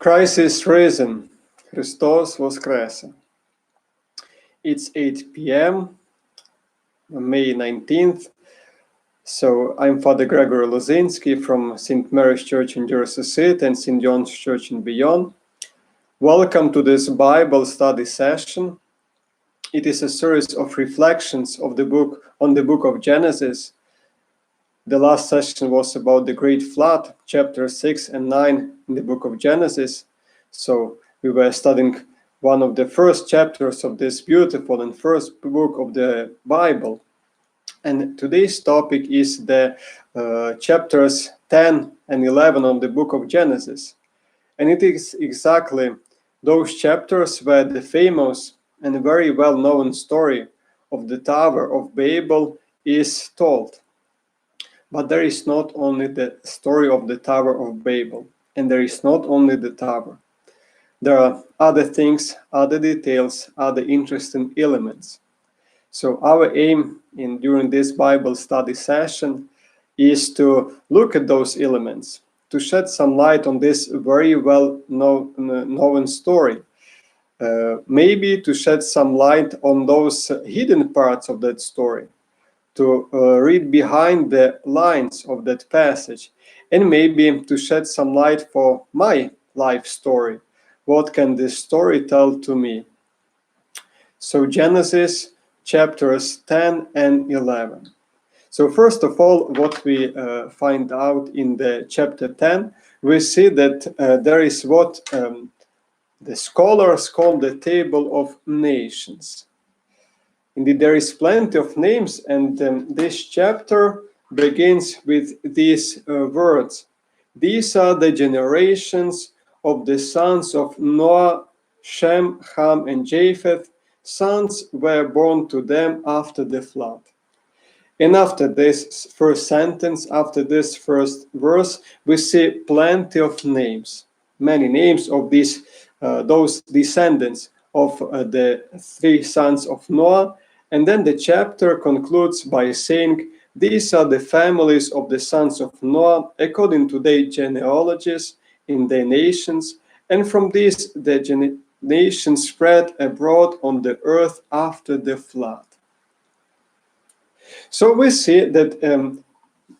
Christ is risen. Christos воскресе. It's 8 p.m. May 19th. So I'm Father Gregory Lozinski from St. Mary's Church in Jersey City and St. John's Church and beyond. Welcome to this Bible study session. It is a series of reflections on the book of Genesis. The last session was about the Great Flood, chapter 6 and 9 in the book of Genesis. So we were studying one of the first chapters of this beautiful and first book of the Bible. And today's topic is the chapters 10 and 11 of the book of Genesis. And it is exactly those chapters where the famous and very well-known story of the Tower of Babel is told. But there is not only the story of the Tower of Babel, and there is not only the tower. There are other things, other details, other interesting elements. So our aim during this Bible study session is to look at those elements, to shed some light on this very well-known story. Maybe to shed some light on those hidden parts of that story, to read behind the lines of that passage, and maybe to shed some light for my life story. What can this story tell to me? So Genesis chapters 10 and 11. So first of all, what we find out in the chapter 10, we see that there is what the scholars call the table of nations. Indeed, there is plenty of names, and this chapter begins with these words. These are the generations of the sons of Noah, Shem, Ham, and Japheth. Sons were born to them after the flood. And after this first sentence, after this first verse, we see plenty of names, many names of those descendants of the three sons of Noah. And then the chapter concludes by saying, these are the families of the sons of Noah according to their genealogies in their nations, and from these the nations spread abroad on the earth after the flood. So we see that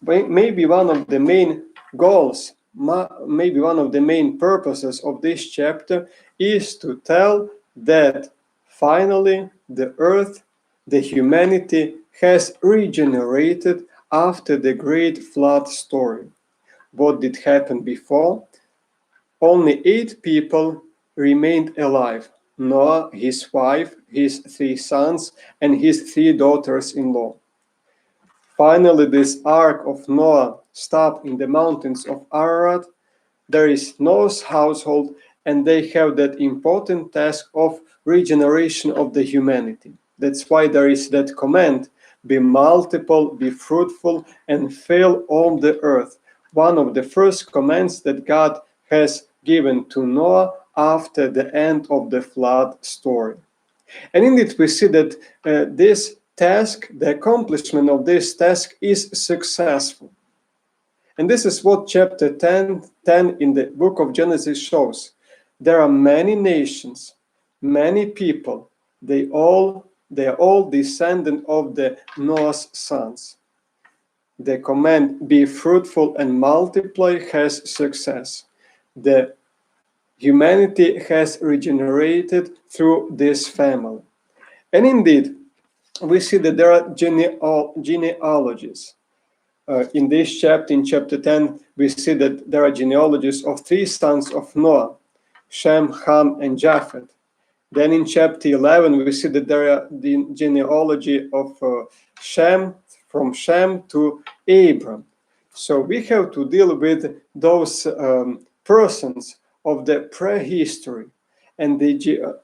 maybe one of the main goals, maybe one of the main purposes of this chapter is to tell that finally the earth, the humanity has regenerated after the great flood story. What did happen before? Only 8 people remained alive: Noah, his wife, his 3 sons, and his 3 daughters-in-law. Finally, this ark of Noah stopped in the mountains of Ararat. There is Noah's household, and they have that important task of regeneration of the humanity. That's why there is that command, be multiple, be fruitful, and fill all the earth. One of the first commands that God has given to Noah after the end of the flood story. And indeed, we see that this task, the accomplishment of this task is successful. And this is what chapter 10 in the book of Genesis shows. There are many nations, many people. They are all descendant of the Noah's sons. The command, be fruitful and multiply, has success. The humanity has regenerated through this family. And indeed, we see that there are genealogies. In this chapter, in chapter 10, we see that there are genealogies of 3 sons of Noah, Shem, Ham, and Japheth. Then in chapter 11, we see that there are the genealogy of Shem, from Shem to Abram. So we have to deal with those persons of the prehistory. And the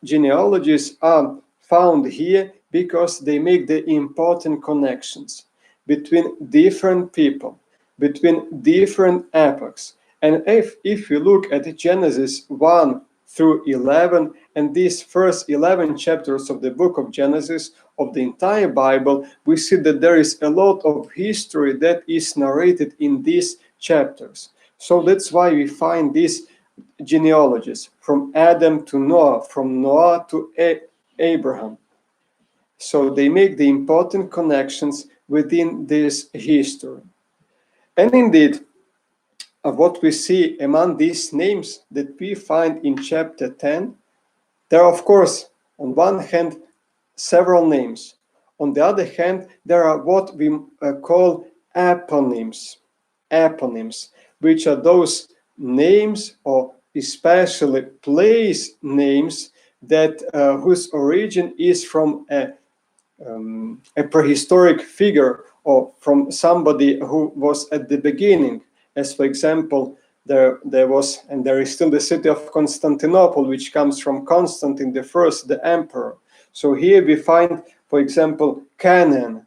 genealogies are found here because they make the important connections between different people, between different epochs. And if you look at Genesis 1 through 11, and these first 11 chapters of the book of Genesis, of the entire Bible, we see that there is a lot of history that is narrated in these chapters. So that's why we find these genealogies, from Adam to Noah, from Noah to Abraham. So they make the important connections within this history. And indeed, what we see among these names that we find in chapter 10, there are, of course, on one hand, several names. On the other hand, there are what we call eponyms, which are those names or especially place names that whose origin is from a prehistoric figure or from somebody who was at the beginning. As for example, there was and there is still the city of Constantinople, which comes from Constantine the First, the emperor. So here we find, for example, Canaan.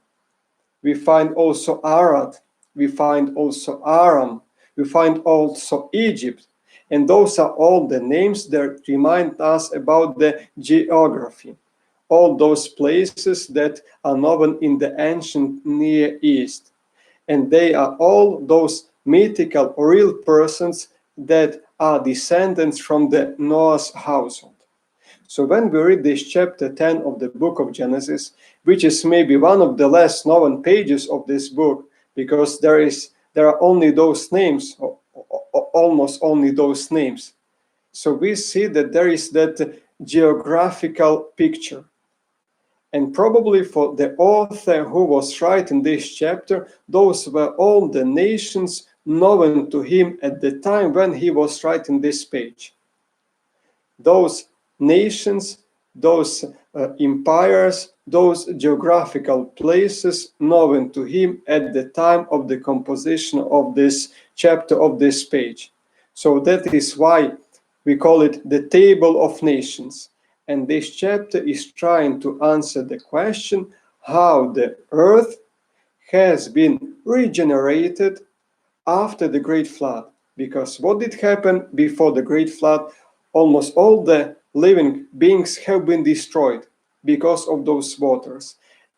We find also Arad. We find also Aram. We find also Egypt. And those are all the names that remind us about the geography. All those places that are known in the ancient Near East. And they are all those mythical or real persons that are descendants from the Noah's household. So when we read this chapter 10 of the book of Genesis, which is maybe one of the less known pages of this book, because there are only those names, or almost only those names. So we see that there is that geographical picture. And probably for the author who was writing this chapter, those were all the nations known to him at the time when he was writing this page. Those nations, those empires, those geographical places known to him at the time of the composition of this chapter of this page. So that is why we call it the Table of Nations. And this chapter is trying to answer the question how the earth has been regenerated after the Great Flood. Because what did happen before the Great Flood? Almost all the living beings have been destroyed because of those waters.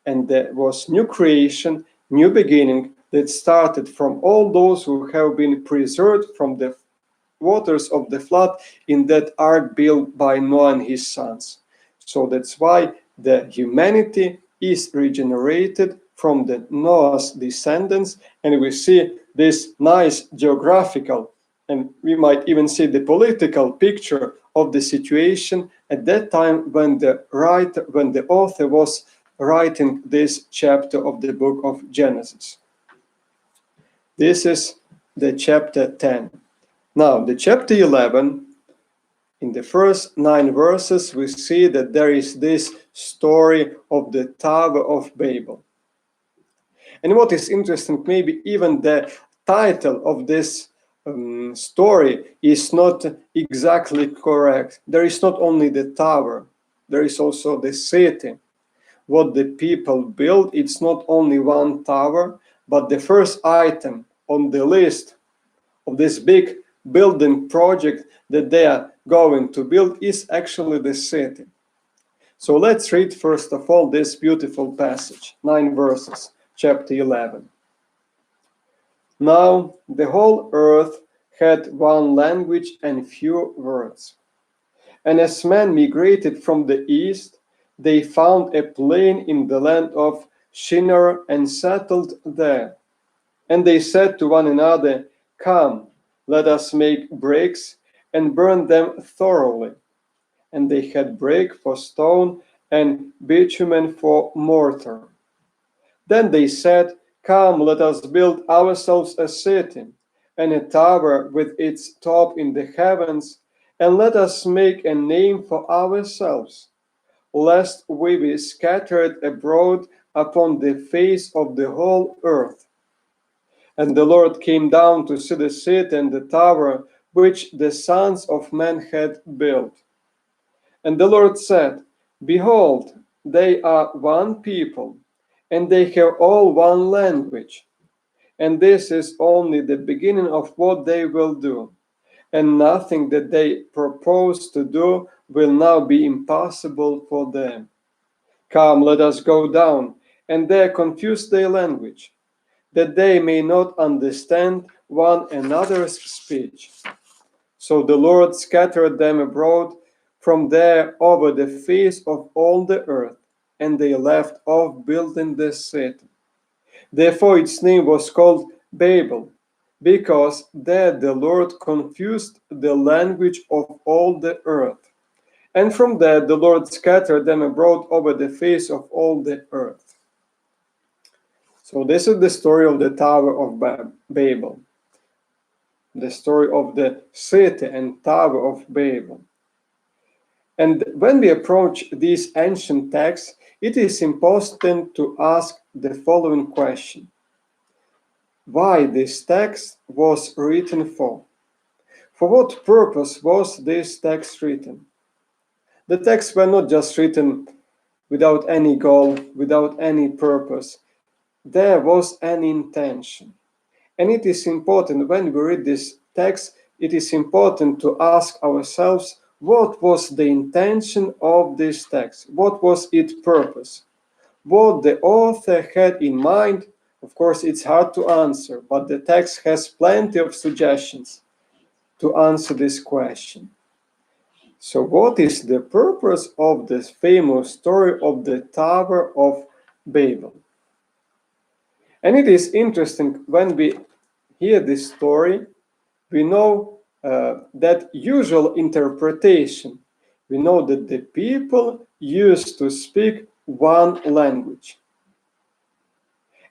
And there was new creation, new beginning that started from all those who have been preserved from the waters of the flood in that ark built by Noah and his sons. So that's why the humanity is regenerated from the Noah's descendants, and we see this nice geographical, and we might even see the political picture of the situation at that time when the author was writing this chapter of the book of Genesis. This is the chapter 10. Now, the chapter 11, in the first 9 verses, we see that there is this story of the Tower of Babel. And what is interesting, maybe even the title of this story is not exactly correct. There is not only the tower, there is also the city. What the people build, it's not only one tower, but the first item on the list of this big building project that they are going to build is actually the city. So let's read first of all this beautiful passage, 9 verses, chapter 11. Now the whole earth had one language and few words. And as men migrated from the east, they found a plain in the land of Shinar and settled there. And they said to one another, "Come, let us make bricks and burn them thoroughly." And they had brick for stone and bitumen for mortar. Then they said, "Come, let us build ourselves a city and a tower with its top in the heavens, and let us make a name for ourselves, lest we be scattered abroad upon the face of the whole earth." And the Lord came down to see the city and the tower which the sons of men had built. And the Lord said, "Behold, they are one people, and they have all one language. And this is only the beginning of what they will do. And nothing that they propose to do will now be impossible for them. Come, let us go down, and there confuse their language, that they may not understand one another's speech." So the Lord scattered them abroad from there over the face of all the earth, and they left off building the city. Therefore its name was called Babel, because there the Lord confused the language of all the earth. And from there the Lord scattered them abroad over the face of all the earth. So this is the story of the Tower of Babel, the story of the city and Tower of Babel. And when we approach these ancient texts, it is important to ask the following question: why this text was written for? For what purpose was this text written? The texts were not just written without any goal, without any purpose. There was an intention. And it is important when we read this text, it is important to ask ourselves, what was the intention of this text? What was its purpose? What the author had in mind, of course, it's hard to answer, but the text has plenty of suggestions to answer this question. So what is the purpose of this famous story of the Tower of Babel? And it is interesting when we hear this story, we know that usual interpretation. We know that the people used to speak one language.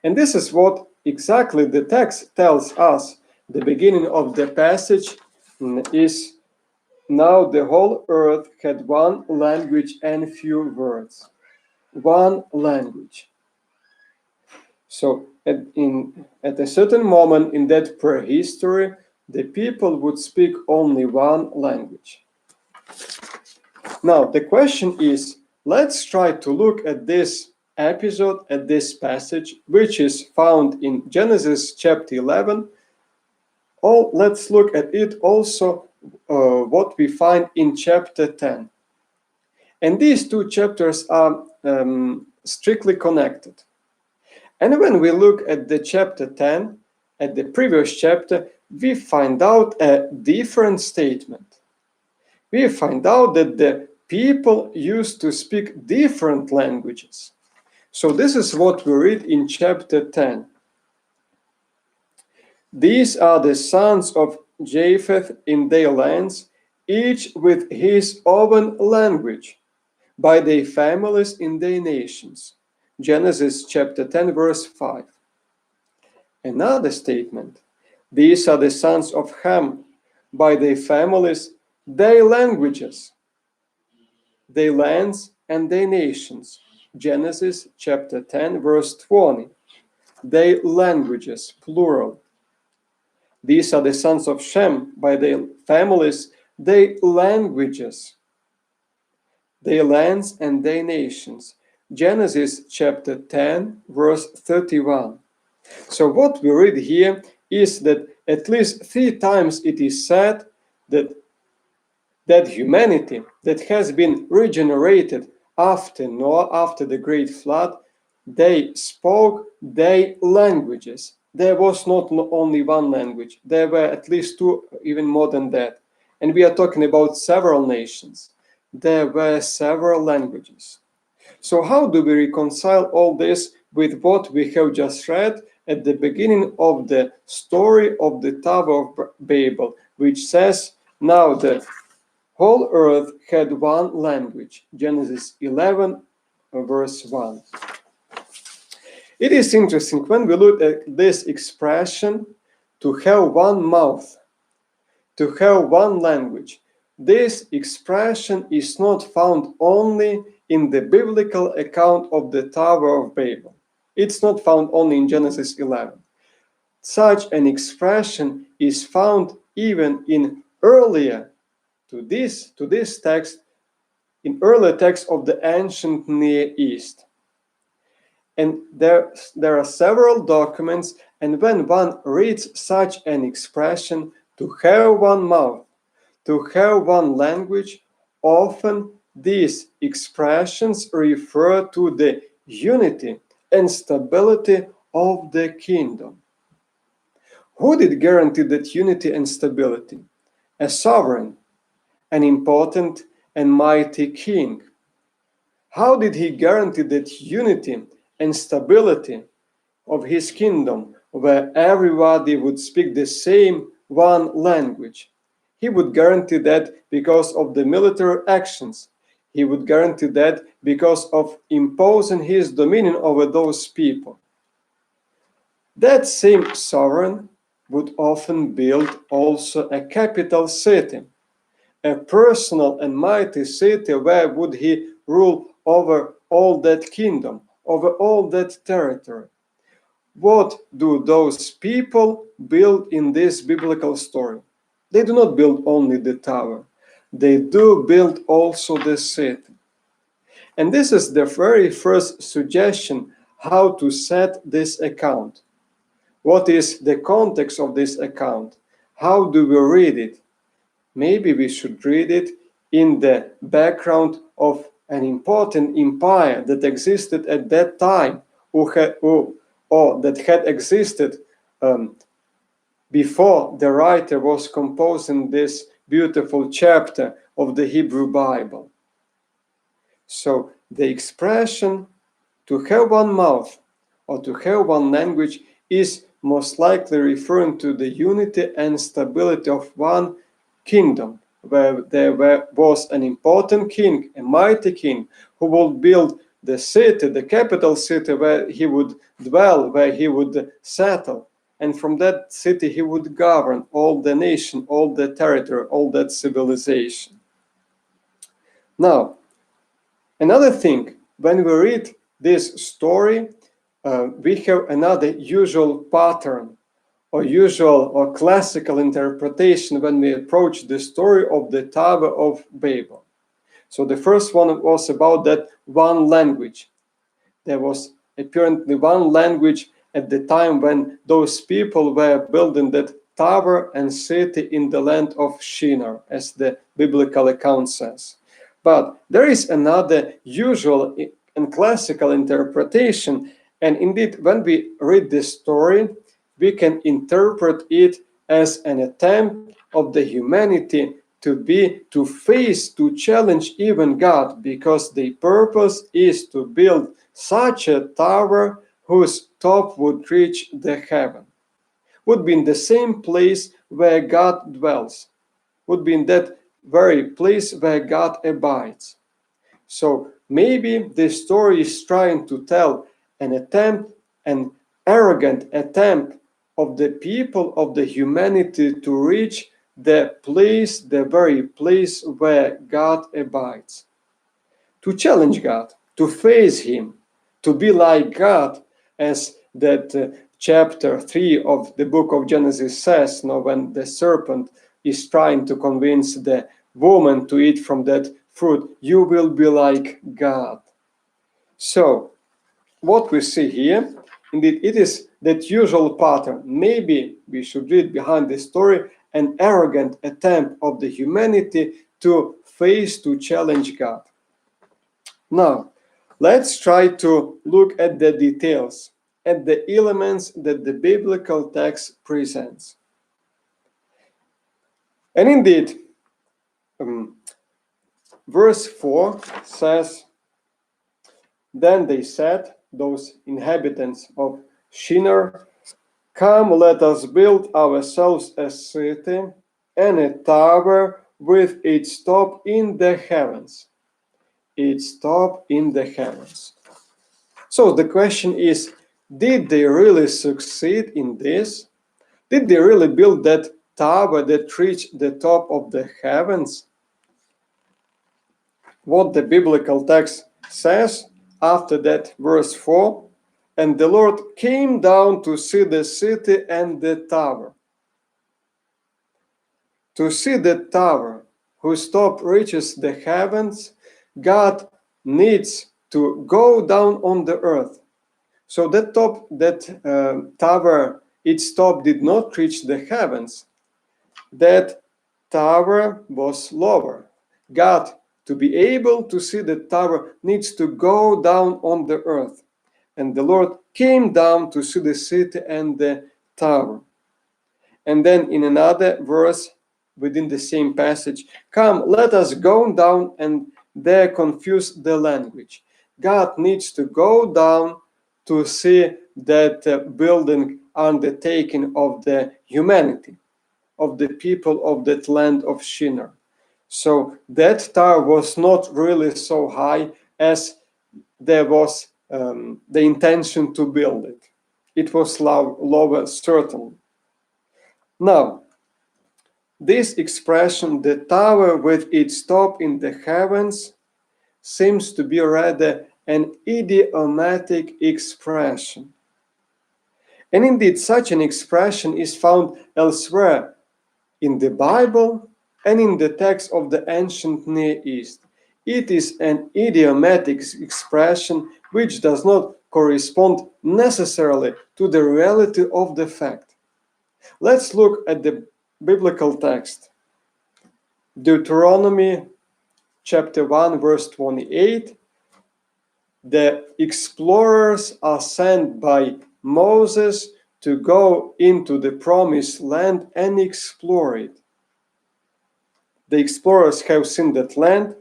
And this is what exactly the text tells us. The beginning of the passage is, now the whole earth had one language and few words. One language. So at a certain moment in that prehistory, the people would speak only one language. Now, the question is, let's try to look at this episode, at this passage, which is found in Genesis chapter 11. Let's look at it also, what we find in chapter 10. And these two chapters are strictly connected. And when we look at the chapter 10, at the previous chapter, we find out a different statement. We find out that the people used to speak different languages. So this is what we read in chapter 10. These are the sons of Japheth in their lands, each with his own language, by their families in their nations. Genesis chapter 10, verse 5. Another statement. These are the sons of Ham, by their families, their languages, their lands, and their nations. Genesis chapter 10, verse 20. Their languages, plural. These are the sons of Shem, by their families, their languages, their lands, and their nations. Genesis chapter 10, verse 31. So what we read here is that at least 3 times it is said that humanity that has been regenerated after Noah, after the great flood, they spoke their languages. There was not only one language, there were at least 2, even more than that. And we are talking about several nations. There were several languages. So how do we reconcile all this with what we have just read at the beginning of the story of the Tower of Babel, which says, now the whole earth had one language, Genesis 11, verse 1. It is interesting when we look at this expression, to have one mouth, to have one language. This expression is not found only in the biblical account of the Tower of Babel. It's not found only in Genesis 11. Such an expression is found even in earlier to this text, in earlier texts of the ancient Near East. And there are several documents, and when one reads such an expression, to have one mouth, to have one language, often these expressions refer to the unity and stability of the kingdom. Who did guarantee that unity and stability? a sovereign, an important and mighty king. How did he guarantee that unity and stability of his kingdom, where everybody would speak the same one language? He would guarantee that because of the military actions. He would guarantee that because of imposing his dominion over those people. That same sovereign would often build also a capital city, a personal and mighty city where would he rule over all that kingdom, over all that territory. What do those people build in this biblical story? They do not build only the tower. They do build also the city. And this is the very first suggestion how to set this account. What is the context of this account? How do we read it? Maybe we should read it in the background of an important empire that existed at that time, or that had existed before the writer was composing this beautiful chapter of the Hebrew Bible. So the expression to have one mouth or to have one language is most likely referring to the unity and stability of one kingdom, where there was an important king, a mighty king, who would build the city, the capital city where he would dwell, where he would settle. And from that city he would govern all the nation, all the territory, all that civilization. Now, another thing, when we read this story, we have another usual pattern or usual or classical interpretation when we approach the story of the Tower of Babel. So the first one was about that one language. There was apparently one language at the time when those people were building that tower and city in the land of Shinar, as the biblical account says. But there is another usual and classical interpretation, and indeed, when we read this story, we can interpret it as an attempt of the humanity to face, to challenge even God, because the purpose is to build such a tower whose top would reach the heaven, would be in the same place where God dwells, would be in that very place where God abides. So maybe this story is trying to tell an arrogant attempt of the people, of the humanity, to reach the place, the very place where God abides, to challenge God, to face him, to be like God, as that chapter 3 of the book of Genesis says, when the serpent is trying to convince the woman to eat from that fruit, you will be like God. So, what we see here, indeed, it is that usual pattern. Maybe we should read behind the story an arrogant attempt of the humanity to face, to challenge God. Now, let's try to look at the details, at the elements that the biblical text presents. And indeed, verse 4 says, "Then they said, those inhabitants of Shinar, 'Come, let us build ourselves a city and a tower with its top in the heavens.'" Its top in the heavens. So the question is, did they really succeed in this? Did they really build that tower that reached the top of the heavens? What the biblical text says after that, verse 4, "And the Lord came down to see the city and the tower." To see the tower whose top reaches the heavens, God needs to go down on the earth. So that tower, its top did not reach the heavens. That tower was lower. God, to be able to see the tower, needs to go down on the earth. And the Lord came down to see the city and the tower. And then in another verse, within the same passage, "Come, let us go down and there confuse the language." God needs to go down to see that building undertaking of the humanity, of the people of that land of Shinar. So that tower was not really so high as there was the intention to build it. It was lower, certainly. Now, this expression, "the tower with its top in the heavens," seems to be rather an idiomatic expression. And indeed, such an expression is found elsewhere in the Bible and in the text of the ancient Near East. It is an idiomatic expression which does not correspond necessarily to the reality of the fact. Let's look at the biblical text. Deuteronomy chapter 1, verse 28. The explorers are sent by Moses to go into the promised land and explore it. The explorers have seen that land,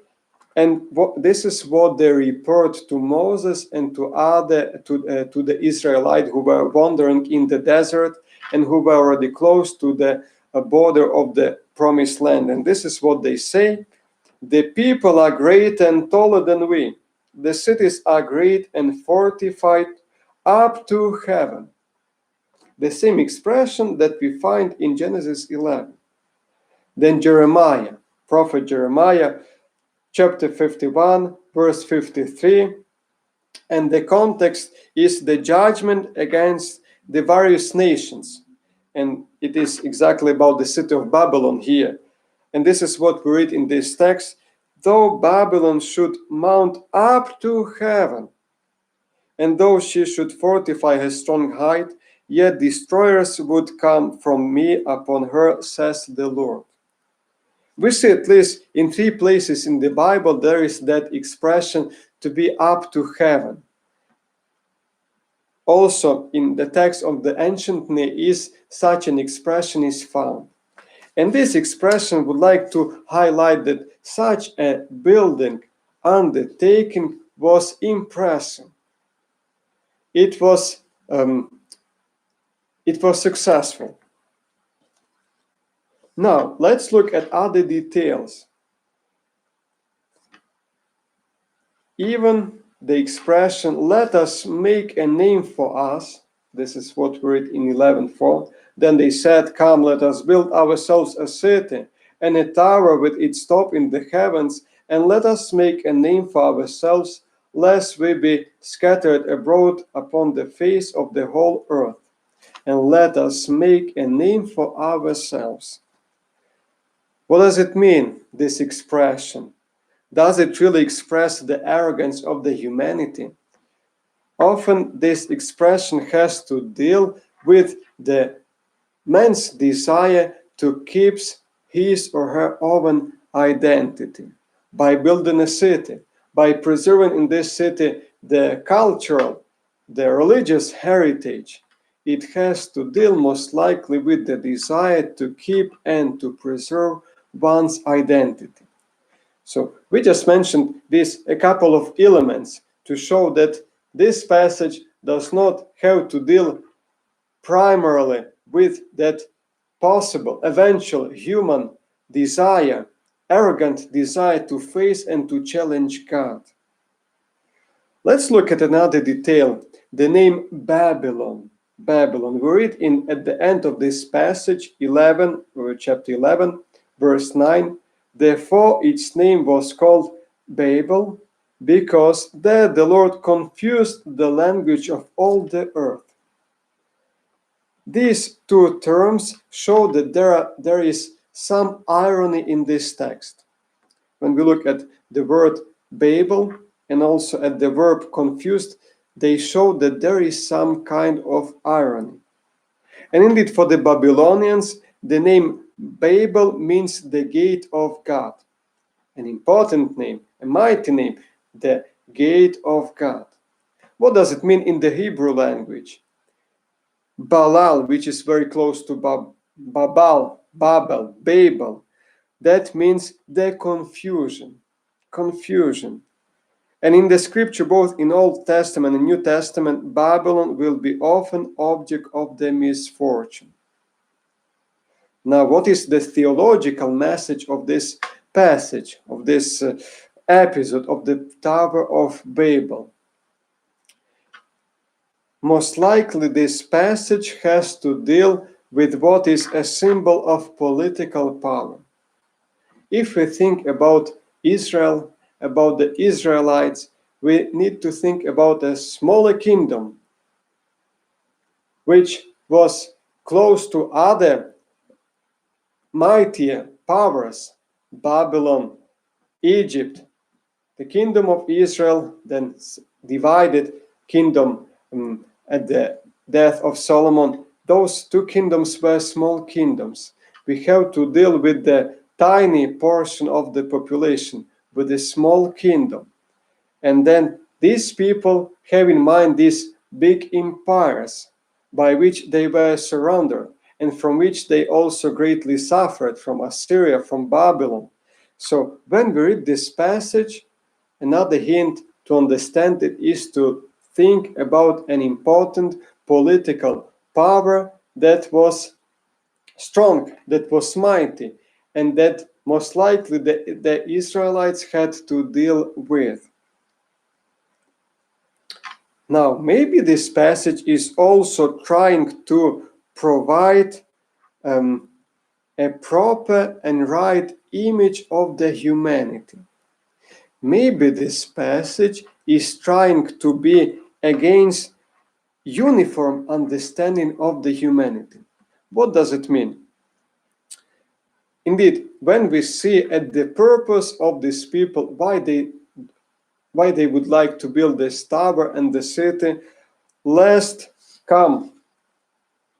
and this is what they report to Moses and to the Israelites who were wandering in the desert and who were already close to the border of the promised land. And this is what they say: "The people are great and taller than we. The cities are great and fortified up to heaven." The same expression that we find in Genesis 11. Then Jeremiah, prophet Jeremiah, chapter 51, verse 53, and the context is the judgment against the various nations. And it is exactly about the city of Babylon here. And this is what we read in this text: "Though Babylon should mount up to heaven, and though she should fortify her strong height, yet destroyers would come from me upon her, says the Lord." We see at least in 3 places in the Bible there is that expression, "to be up to heaven." Also in the text of the ancient Near East, such an expression is found. And this expression would like to highlight that such a building undertaking was impressive. It was successful. Now, let's look at other details. Even the expression, "let us make a name for us," this is what we read in 11:4. "Then they said, Come, let us build ourselves a city and a tower with its top in the heavens, and let us make a name for ourselves, lest we be scattered abroad upon the face of the whole earth. And let us make a name for ourselves." What does it mean, this expression? Does it really express the arrogance of the humanity? Often this expression has to deal with the man's desire to keep his or her own identity by building a city, by preserving in this city the cultural, the religious heritage. It has to deal most likely with the desire to keep and to preserve one's identity. So we just mentioned this a couple of elements to show that this passage does not have to deal primarily with that possible, eventual human desire, arrogant desire to face and to challenge God. Let's look at another detail, the name Babylon. Babylon. We read at the end of this passage, chapter 11, verse 9, "Therefore its name was called Babel, because there the Lord confused the language of all the earth." These 2 terms show that there is some irony in this text. When we look at the word Babel and also at the verb confused, they show that there is some kind of irony. And indeed, for the Babylonians, the name Babel means the gate of God. An important name, a mighty name, the gate of God. What does it mean in the Hebrew language? Balal, which is very close to Babal, Babel. That means the confusion. And in the scripture, both in Old Testament and New Testament, Babylon will be often object of the misfortune. Now, what is the theological message of this passage, of this episode of the Tower of Babel? Most likely, this passage has to deal with what is a symbol of political power. If we think about Israel, about the Israelites, we need to think about a smaller kingdom which was close to other mightier powers, Babylon, Egypt, the kingdom of Israel, then divided kingdom at the death of Solomon. Those two kingdoms were small kingdoms. We have to deal with the tiny portion of the population, with a small kingdom. And then these people have in mind these big empires by which they were surrounded and from which they also greatly suffered, from Assyria, from Babylon. So when we read this passage, another hint to understand it is to think about an important political power that was strong, that was mighty, and that most likely the Israelites had to deal with. Now, maybe this passage is also trying to provide a proper and right image of the humanity. Maybe this passage is trying to be against uniform understanding of the humanity. What does it mean? Indeed, when we see at the purpose of these people, why they would like to build this tower and the city, lest come,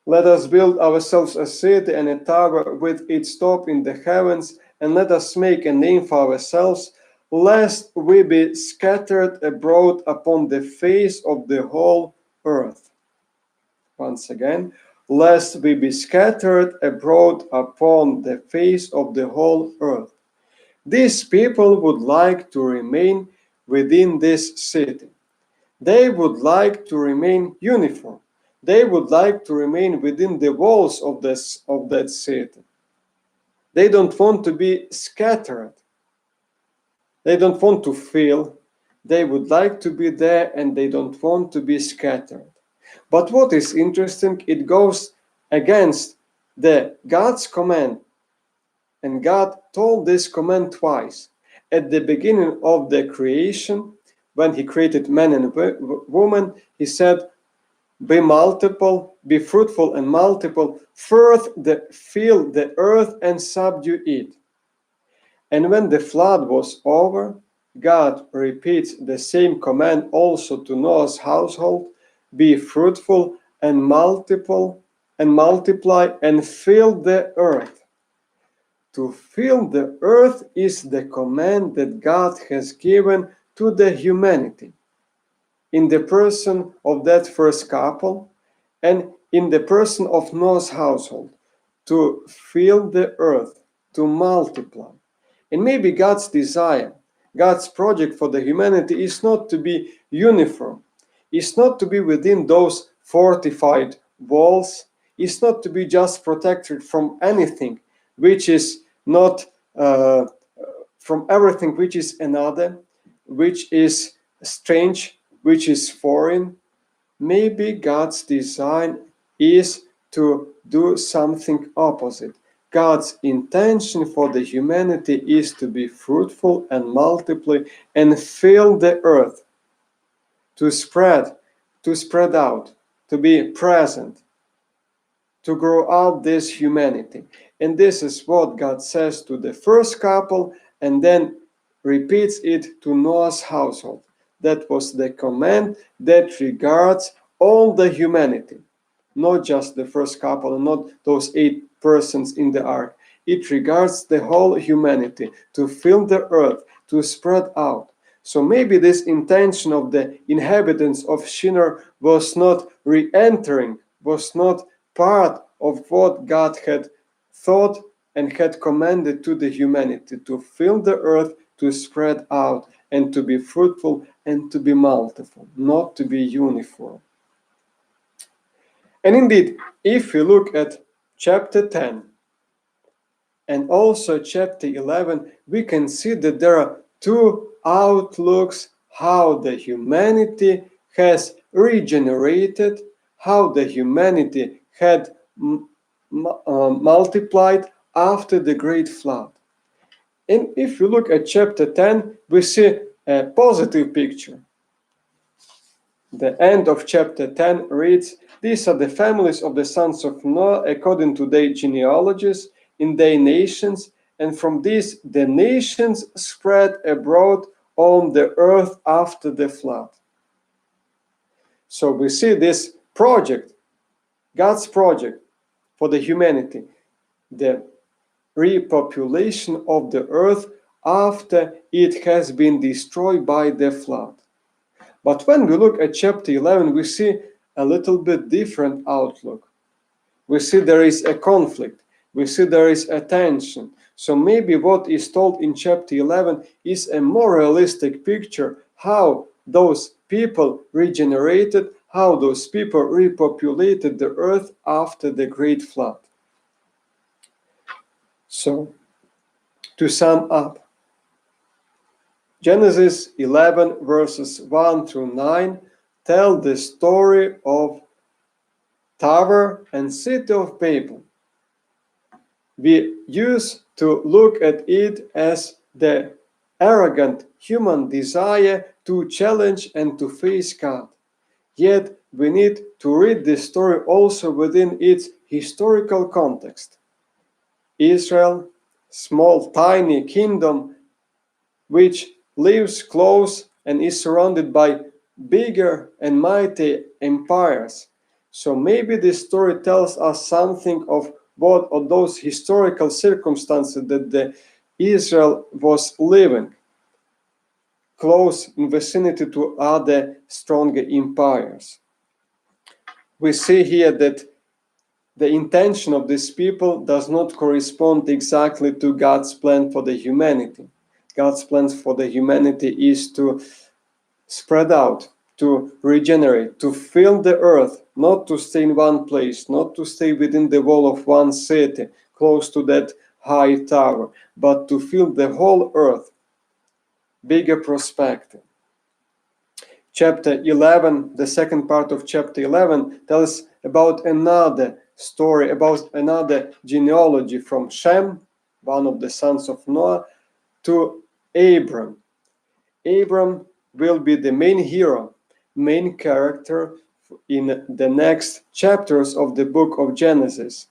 let us build ourselves a city and a tower with its top in the heavens, and let us make a name for ourselves, lest we be scattered abroad upon the face of the whole earth. Once again, lest we be scattered abroad upon the face of the whole earth. These people would like to remain within this city. They would like to remain uniform. They would like to remain within the walls of that city. They don't want to be scattered. They don't want to feel. They would like to be there and they don't want to be scattered. But what is interesting, it goes against God's command. And God told this command twice. At the beginning of the creation, when he created man and woman, he said, be multiple, be fruitful and multiple, fill the earth and subdue it. And when the flood was over, God repeats the same command also to Noah's household, be fruitful and multiply and fill the earth. To fill the earth is the command that God has given to the humanity in the person of that first couple and in the person of Noah's household, to fill the earth, to multiply. And maybe God's desire, God's project for the humanity is not to be uniform, is not to be within those fortified walls, is not to be just protected from anything which is not from everything which is another, which is strange, which is foreign. Maybe God's design is to do something opposite. God's intention for the humanity is to be fruitful and multiply and fill the earth, to spread out, to be present, to grow out this humanity. And this is what God says to the first couple and then repeats it to Noah's household. That was the command that regards all the humanity, not just the first couple and not those 8 persons in the ark. It regards the whole humanity, to fill the earth, to spread out. So maybe this intention of the inhabitants of Shinar was not re-entering, was not part of what God had thought and had commanded to the humanity to fill the earth, to spread out, and to be fruitful, and to be multiple, not to be uniform. And indeed, if we look at chapter 10 and also chapter 11, we can see that there are two outlooks how the humanity has regenerated, how the humanity had multiplied after the great flood. And if we look at chapter 10, we see a positive picture. The end of chapter 10 reads, "These are the families of the sons of Noah according to their genealogies in their nations, and from these the nations spread abroad on the earth after the flood." So we see this project, God's project for the humanity, the repopulation of the earth after it has been destroyed by the flood. But when we look at chapter 11, we see a little bit different outlook. We see there is a conflict. We see there is a tension. So maybe what is told in chapter 11 is a more realistic picture how those people regenerated, how those people repopulated the earth after the great flood. So, to sum up, Genesis 11 verses 1 through 9 tell the story of Tower and city of Babel. We used to look at it as the arrogant human desire to challenge and to face God. Yet we need to read this story also within its historical context. Israel, small tiny kingdom which lives close and is surrounded by bigger and mighty empires. So maybe this story tells us something of what of those historical circumstances that the Israel was living close in vicinity to other stronger empires. We see here that the intention of these people does not correspond exactly to God's plan for the humanity. God's plan for the humanity is to spread out, to regenerate, to fill the earth, not to stay in one place, not to stay within the wall of one city, close to that high tower, but to fill the whole earth. Bigger perspective. Chapter 11, the second part of chapter 11, tells about another story, about another genealogy from Shem, one of the sons of Noah, to Abram. Abram will be the main hero, main character in the next chapters of the book of Genesis.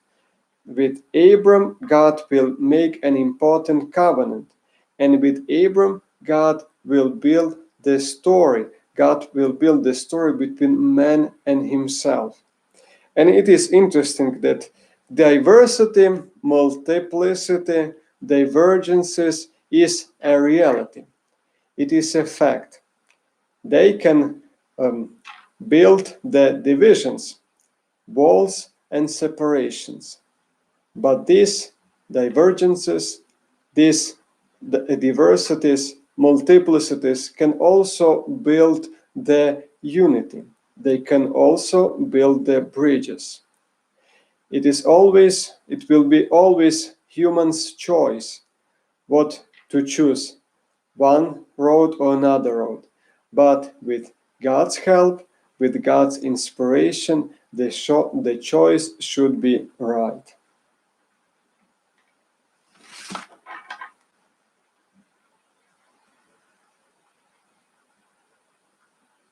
With Abram, God will make an important covenant. And with Abram, God will build the story. God will build the story between man and himself. And it is interesting that diversity, multiplicity, divergences is a reality. It is a fact. They can build the divisions, walls and separations. But these divergences, these diversities, multiplicities can also build the unity. They can also build the bridges. It will be always human's choice what to choose, one road or another road. But with God's help, with God's inspiration, the choice should be right.